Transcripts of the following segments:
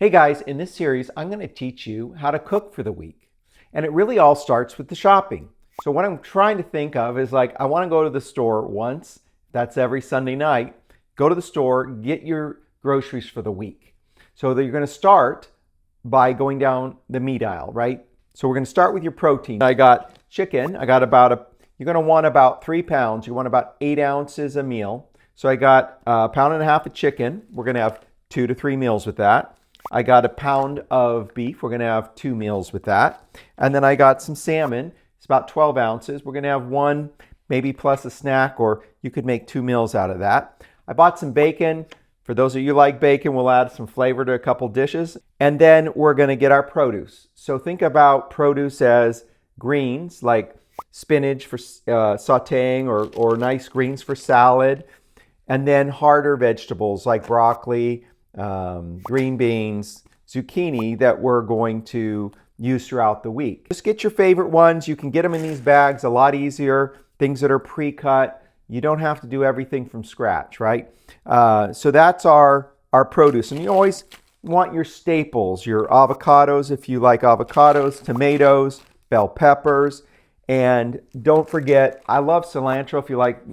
Hey guys, in this series, I'm going to teach you how to cook for the week. And it really all starts with the shopping. So what I'm trying to think of is like, I want to go to the store once, that's every Sunday night, go to the store, get your groceries for the week. So that you're going to start by going down the meat aisle, right? So we're going to start with your protein. I got chicken, you're going to want about 3 pounds. You want about 8 ounces a meal. So I got 1.5 pounds of chicken. We're going to have 2 to 3 meals with that. I got 1 pound of beef. We're going to have 2 meals with that. And then I got some salmon. It's about 12 ounces. We're going to have 1, maybe plus a snack, or you could make 2 meals out of that. I bought some bacon. For those of you who like bacon, we'll add some flavor to a couple dishes. And then we're going to get our produce. So think about produce as greens, like spinach for sauteing or nice greens for salad. And then harder vegetables like broccoli, green beans, zucchini that we're going to use throughout the week. Just get your favorite ones. You can get them in these bags a lot easier. Things that are pre-cut. You don't have to do everything from scratch, right? So that's our produce. And you always want your staples, your avocados if you like avocados, tomatoes, bell peppers, and don't forget, I love cilantro if you like,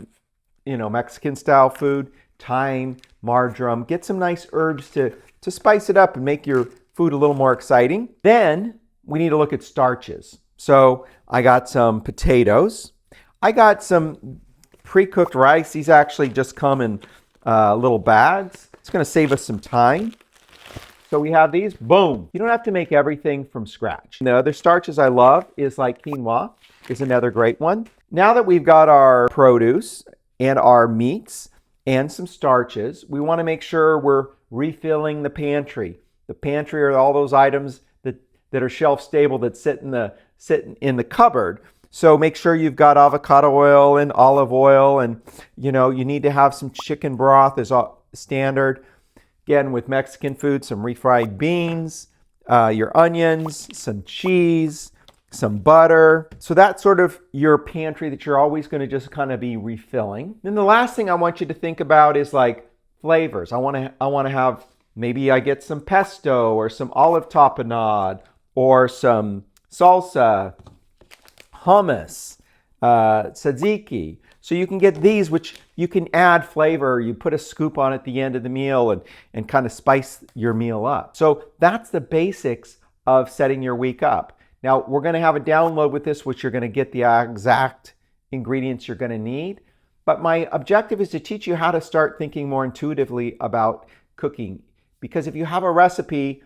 Mexican style food, thyme, marjoram. Get some nice herbs to spice it up and make your food a little more exciting. Then we need to look at starches. So I got some potatoes. I got some pre-cooked rice. These actually just come in little bags. It's going to save us some time. So we have these, boom. You don't have to make everything from scratch. The other starches I love is like quinoa is another great one. Now that we've got our produce and our meats and some starches, we want to make sure we're refilling the pantry. The pantry are all those items that are shelf stable that sit in the cupboard. So make sure you've got avocado oil and olive oil, and you need to have some chicken broth as standard. Again, with Mexican food, some refried beans, your onions, some cheese, some butter. So that's sort of your pantry that you're always going to just kind of be refilling. Then the last thing I want you to think about is like flavors. I want to have, maybe I get some pesto or some olive tapenade or some salsa, hummus, tzatziki. So you can get these, which you can add flavor. You put a scoop on at the end of the meal and kind of spice your meal up. So that's the basics of setting your week up. Now, we're going to have a download with this, which you're going to get the exact ingredients you're going to need. But my objective is to teach you how to start thinking more intuitively about cooking. Because if you have a recipe,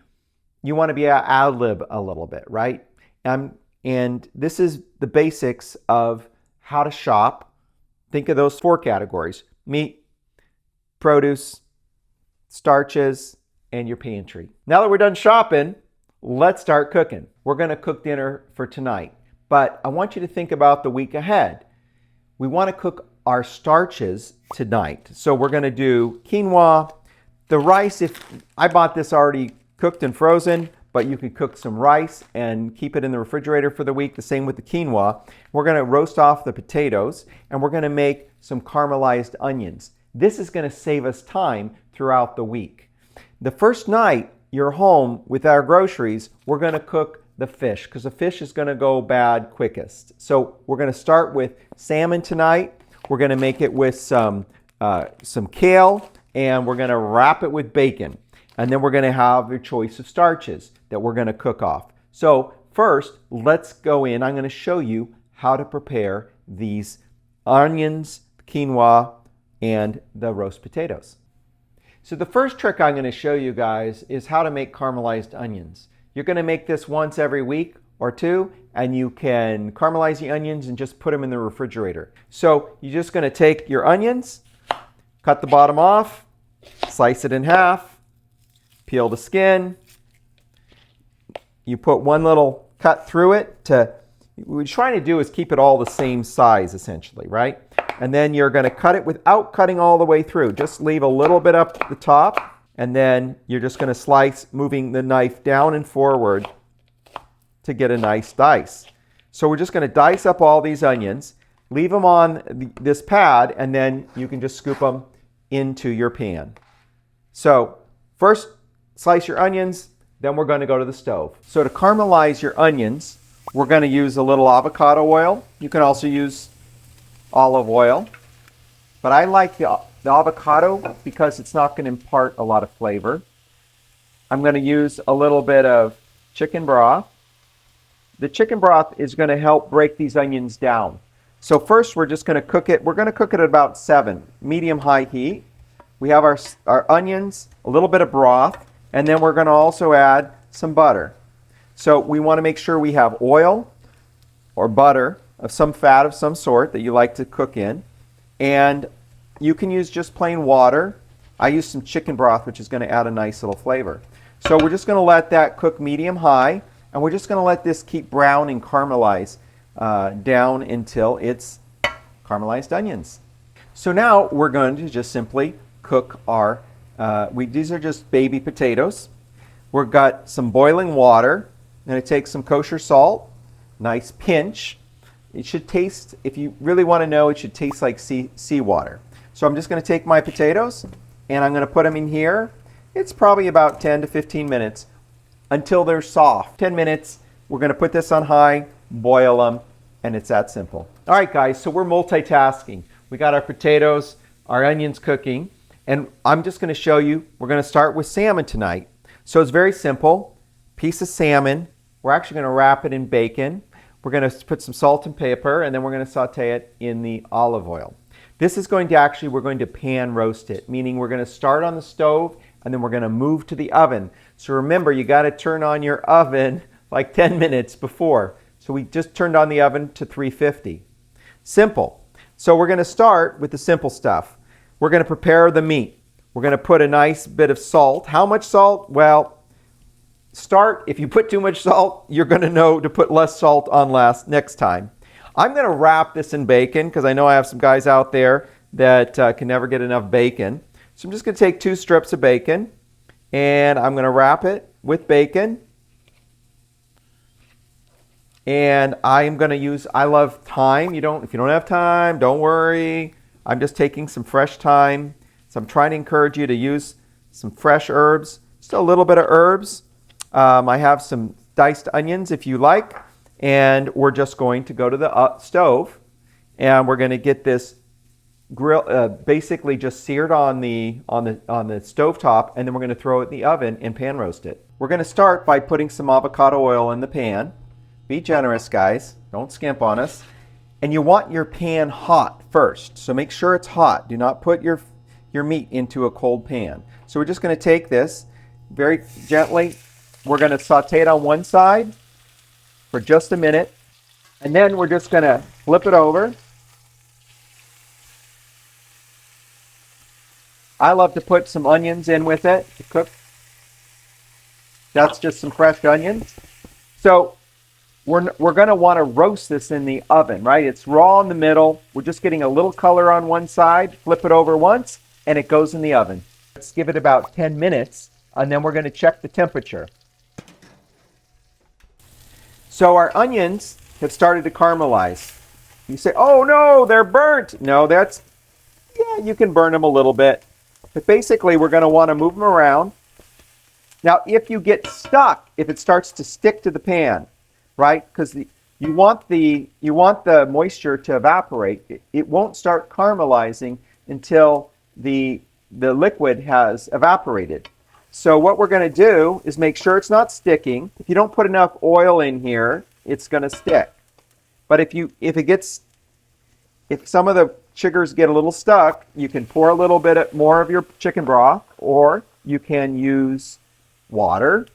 you want to be ad lib a little bit, right? And this is the basics of how to shop. Think of those 4 categories: meat, produce, starches, and your pantry. Now that we're done shopping, let's start cooking. We're going to cook dinner for tonight, but I want you to think about the week ahead. We want to cook our starches tonight. So we're going to do quinoa. The rice, if I bought this already cooked and frozen, but you could cook some rice and keep it in the refrigerator for the week. The same with the quinoa. We're going to roast off the potatoes, and we're going to make some caramelized onions. This is going to save us time throughout the week. The first night you're home with our groceries, we're going to cook the fish, because the fish is going to go bad quickest. So we're going to start with salmon tonight. We're going to make it with some kale, and we're going to wrap it with bacon. And then we're going to have your choice of starches that we're going to cook off. So first, let's go in. I'm going to show you how to prepare these onions, quinoa, and the roast potatoes. So the first trick I'm going to show you guys is how to make caramelized onions. You're going to make this once every week or 2, and you can caramelize the onions and just put them in the refrigerator. So you're just going to take your onions, cut the bottom off, slice it in half, peel the skin. You put one little cut through it what we're trying to do is keep it all the same size essentially, right? And then you're going to cut it without cutting all the way through. Just leave a little bit up the top, and then you're just going to slice, moving the knife down and forward to get a nice dice. So we're just going to dice up all these onions, leave them on this pad, and then you can just scoop them into your pan. So first, slice your onions, then we're going to go to the stove. So to caramelize your onions, we're going to use a little avocado oil. You can also use olive oil. But I like the avocado because it's not going to impart a lot of flavor. I'm going to use a little bit of chicken broth. The chicken broth is going to help break these onions down. So first we're just going to cook it. We're going to cook it at about 7, medium-high heat. We have our onions, a little bit of broth, and then we're going to also add some butter. So we want to make sure we have oil or butter of some fat of some sort that you like to cook in. And you can use just plain water. I use some chicken broth, which is going to add a nice little flavor. So we're just going to let that cook medium-high, and we're just going to let this keep brown and caramelize down until it's caramelized onions. So now we're going to just simply cook our, these are just baby potatoes. We've got some boiling water. I'm going to take some kosher salt, nice pinch. It should taste, if you really want to know, it should taste like seawater. So I'm just going to take my potatoes and I'm going to put them in here. It's probably about 10 to 15 minutes until they're soft. 10 minutes, we're going to put this on high, boil them, and it's that simple. All right, guys, so we're multitasking. We got our potatoes, our onions cooking, and I'm just going to show you, we're going to start with salmon tonight. So it's very simple. Piece of salmon. We're actually going to wrap it in bacon. We're going to put some salt and pepper, and then we're going to saute it in the olive oil. This is going to actually, we're going to pan roast it, meaning we're going to start on the stove, and then we're going to move to the oven. So remember, you got to turn on your oven like 10 minutes before. So we just turned on the oven to 350. Simple. So we're going to start with the simple stuff. We're going to prepare the meat. We're going to put a nice bit of salt. How much salt? Well, if you put too much salt, you're going to know to put less salt on next time. I'm going to wrap this in bacon because I know I have some guys out there that can never get enough bacon. So I'm just going to take 2 strips of bacon and I'm going to wrap it with bacon. And I am going to use, I love thyme. If you don't have thyme, don't worry. I'm just taking some fresh thyme. So I'm trying to encourage you to use some fresh herbs, just a little bit of herbs. I have some diced onions if you like. And we're just going to go to the stove and we're going to get this grill basically just seared on the stove top, and then we're going to throw it in the oven and pan roast it. We're going to start by putting some avocado oil in the pan. Be generous, guys. Don't skimp on us. And you want your pan hot first. So make sure it's hot. Do not put your meat into a cold pan. So we're just going to take this very gently. We're going to saute it on one side for just a minute, and then we're just going to flip it over. I love to put some onions in with it to cook. That's just some fresh onions. So we're going to want to roast this in the oven, right? It's raw in the middle. We're just getting a little color on one side. Flip it over once, and it goes in the oven. Let's give it about 10 minutes, and then we're going to check the temperature. So our onions have started to caramelize. You say, oh no, they're burnt. No, yeah, you can burn them a little bit. But basically, we're going to want to move them around. Now, if you get stuck, if it starts to stick to the pan, right? Because you want the moisture to evaporate. It won't start caramelizing until the liquid has evaporated. So what we're going to do is make sure it's not sticking. If you don't put enough oil in here, it's going to stick. But if some of the sugars get a little stuck, you can pour a little bit more of your chicken broth, or you can use water,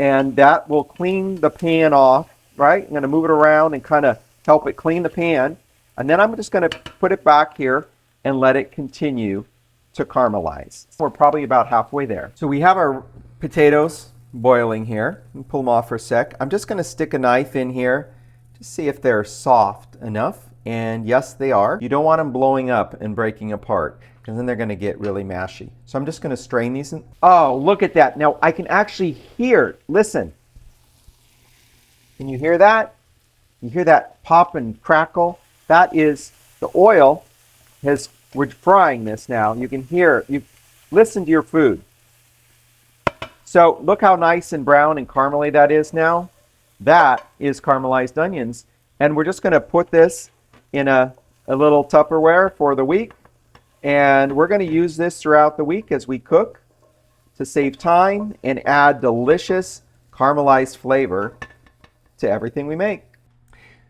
and that will clean the pan off, right? I'm going to move it around and kind of help it clean the pan. And then I'm just going to put it back here and let it continue to caramelize. We're probably about halfway there. So we have our potatoes boiling here. Let me pull them off for a sec. I'm just going to stick a knife in here to see if they're soft enough. And yes, they are. You don't want them blowing up and breaking apart, because then they're going to get really mashy. So I'm just going to strain these. Oh, look at that. Now I can actually hear, listen. Can you hear that? You hear that pop and crackle? That is the oil we're frying this now. You can hear, you listen to your food. So look how nice and brown and caramely that is now. That is caramelized onions. And we're just going to put this in a little Tupperware for the week. And we're going to use this throughout the week as we cook to save time and add delicious caramelized flavor to everything we make.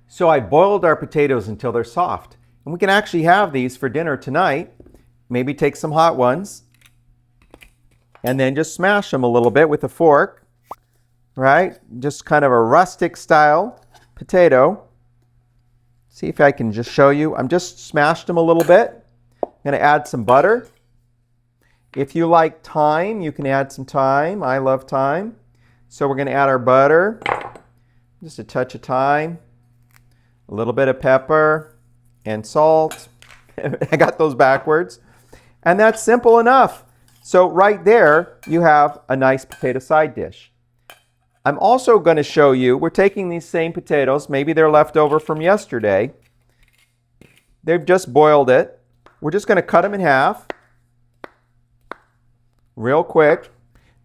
So I boiled our potatoes until they're soft. And we can actually have these for dinner tonight. Maybe take some hot ones and then just smash them a little bit with a fork, right? Just kind of a rustic style potato. See if I can just show you. I'm just smashed them a little bit. I'm going to add some butter. If you like thyme, you can add some thyme. I love thyme. So we're going to add our butter, just a touch of thyme, a little bit of pepper and salt. I got those backwards. And that's simple enough. So right there, you have a nice potato side dish. I'm also going to show you, we're taking these same potatoes, maybe they're left over from yesterday. They've just boiled it. We're just going to cut them in half real quick.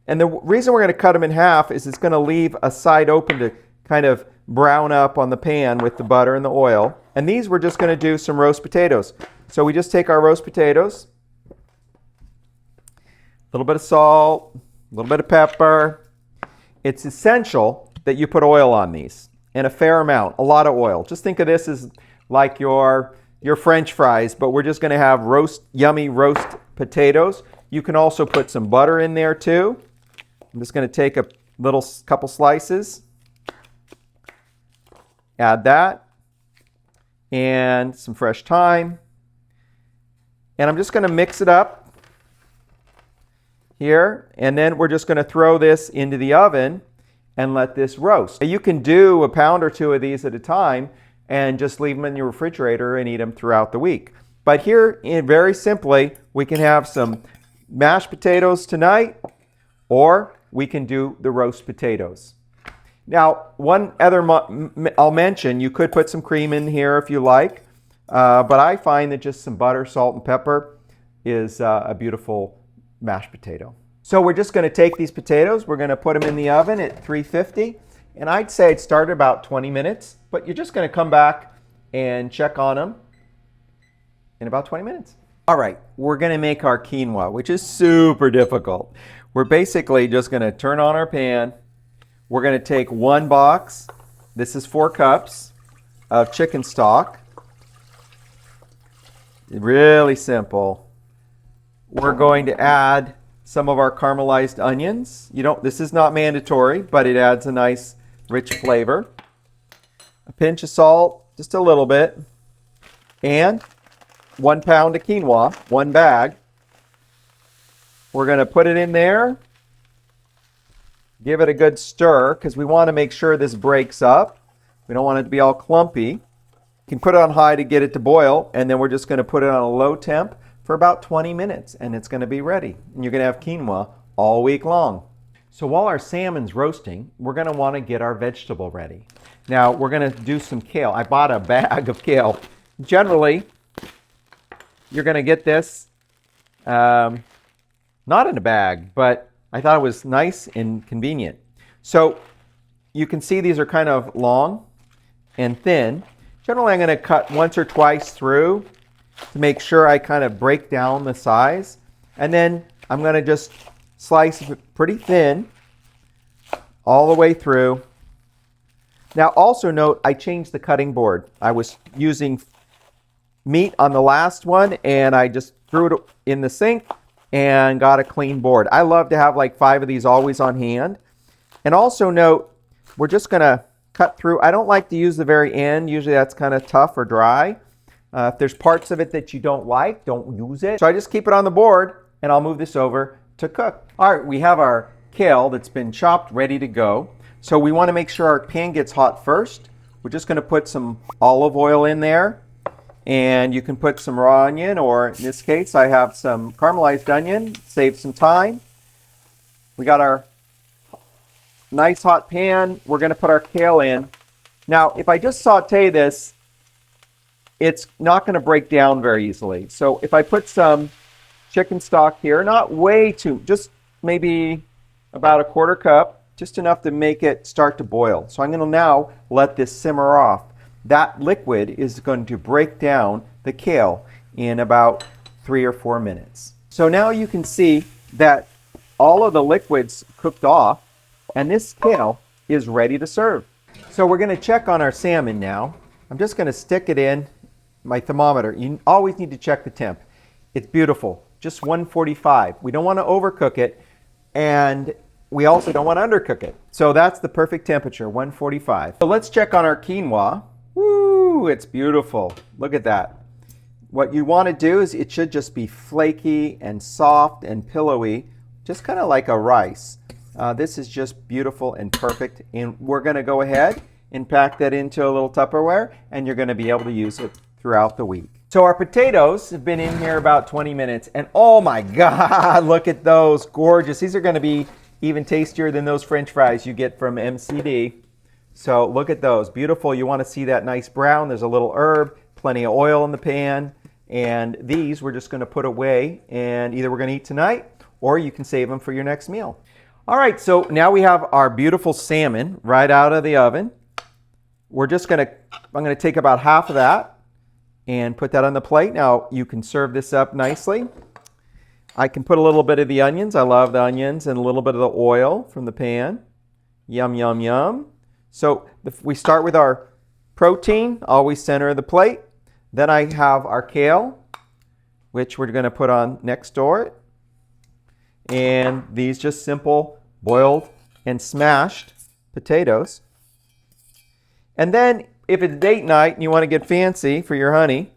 And the reason we're going to cut them in half is it's going to leave a side open to kind of brown up on the pan with the butter and the oil. And these we're just going to do some roast potatoes. So we just take our roast potatoes, a little bit of salt, a little bit of pepper. It's essential that you put oil on these, and a fair amount, a lot of oil. Just think of this as like your French fries, but we're just going to have yummy roast potatoes. You can also put some butter in there too. I'm just going to take a couple slices, add that, and some fresh thyme. And I'm just going to mix it up here, and then we're just going to throw this into the oven and let this roast. You can do a pound or two of these at a time and just leave them in your refrigerator and eat them throughout the week. But here, very simply, we can have some mashed potatoes tonight, or we can do the roast potatoes. Now, one other I'll mention, you could put some cream in here if you like, but I find that just some butter, salt, and pepper is a beautiful mashed potato. So we're just going to take these potatoes, we're going to put them in the oven at 350, and I'd say it started about 20 minutes, but you're just going to come back and check on them in about 20 minutes. All right, we're going to make our quinoa, which is super difficult. We're basically just going to turn on our pan. We're going to take one box, this is 4 cups of chicken stock. Really simple. We're going to add some of our caramelized onions. This is not mandatory, but it adds a nice rich flavor. A pinch of salt, just a little bit. And 1 pound of quinoa, 1 bag. We're going to put it in there. Give it a good stir because we want to make sure this breaks up. We don't want it to be all clumpy. You can put it on high to get it to boil, and then we're just going to put it on a low temp for about 20 minutes, and it's going to be ready. And you're going to have quinoa all week long. So while our salmon's roasting, we're going to want to get our vegetable ready. Now, we're going to do some kale. I bought a bag of kale. Generally, you're going to get this, not in a bag, but I thought it was nice and convenient. So you can see these are kind of long and thin. Generally, I'm going to cut once or twice through to make sure I kind of break down the size. And then I'm going to just slice it pretty thin all the way through. Now also note, I changed the cutting board. I was using meat on the last one, and I just threw it in the sink and got a clean board. I love to have like 5 of these always on hand. And also note, we're just going to cut through. I don't like to use the very end. Usually that's kind of tough or dry. If there's parts of it that you don't like, don't use it. So I just keep it on the board, and I'll move this over to cook. All right, we have our kale that's been chopped, ready to go. So we want to make sure our pan gets hot first. We're just going to put some olive oil in there, and you can put some raw onion, or in this case, I have some caramelized onion, save some time. We got our nice hot pan. We're going to put our kale in. Now, if I just saute this, it's not going to break down very easily. So if I put some chicken stock here, not way too, just maybe about a quarter cup, just enough to make it start to boil. So I'm going to now let this simmer off. That liquid is going to break down the kale in about 3 or 4 minutes. So now you can see that all of the liquid's cooked off, and this kale is ready to serve. So we're going to check on our salmon now. I'm just going to stick it in my thermometer. You always need to check the temp. It's beautiful, just 145. We don't want to overcook it, and we also don't want to undercook it. So that's the perfect temperature, 145. So let's check on our quinoa. Woo, it's beautiful. Look at that. What you want to do is it should just be flaky and soft and pillowy, just kind of like a rice. This is just beautiful and perfect. And we're going to go ahead and pack that into a little Tupperware, and you're going to be able to use it throughout the week. So our potatoes have been in here about 20 minutes, and oh my God, look at those, gorgeous. These are going to be even tastier than those French fries you get from MCD. So look at those, beautiful. You want to see that nice brown. There's a little herb, plenty of oil in the pan, and these we're just going to put away, and either we're going to eat tonight or you can save them for your next meal. All right, so now we have our beautiful salmon right out of the oven. I'm going to take about half of that and put that on the plate. Now you can serve this up nicely. I can put a little bit of the onions. I love the onions, and a little bit of the oil from the pan. Yum, yum, yum. So we start with our protein, always center of the plate. Then I have our kale, which we're going to put on next door. And these just simple boiled and smashed potatoes. And then if it's date night and you want to get fancy for your honey,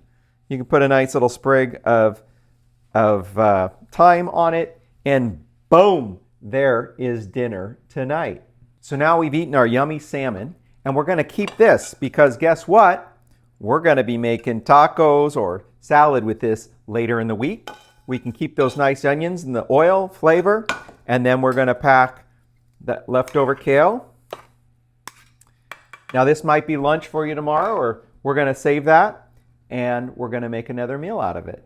you can put a nice little sprig of thyme on it, and boom, there is dinner tonight. So now we've eaten our yummy salmon, and we're going to keep this because guess what? We're going to be making tacos or salad with this later in the week. We can keep those nice onions and the oil flavor, and then we're going to pack the leftover kale. Now this might be lunch for you tomorrow, or we're going to save that and we're going to make another meal out of it.